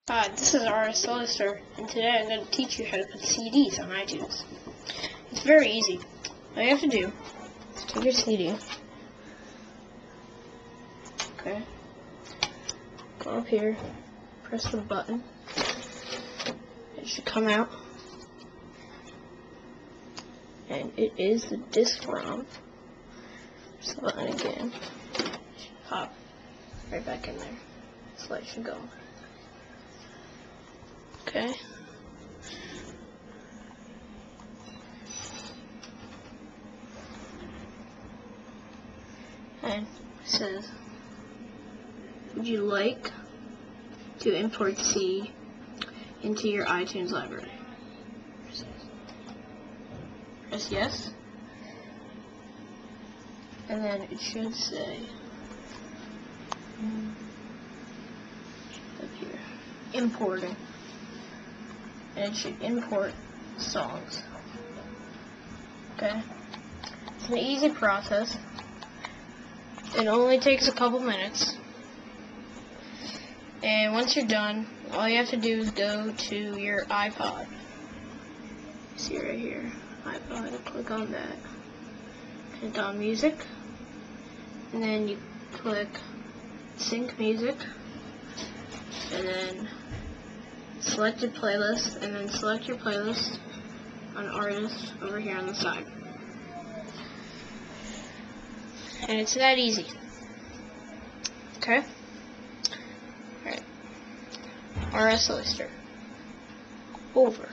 Hi, this is RS Solicitor, and today I'm going to teach you how to put CDs on iTunes. It's very easy. All you have to do is take your CD, okay, go up here, press the button, it should come out, and it is the disc ROM. Press the button again, it should pop right back in there. This light should go. Okay. And it says, would you like to import C into your iTunes library? Press yes. And then it should say up here, importing. And it should import songs. Okay? It's an easy process. It only takes a couple minutes. And once you're done, all you have to do is go to your iPod. See right here, iPod, click on that. Click on music. And then you click sync music. And then select your playlist, and then select your playlist on artist over here on the side. And it's that easy. Okay? Alright. RS Solicitor. Over.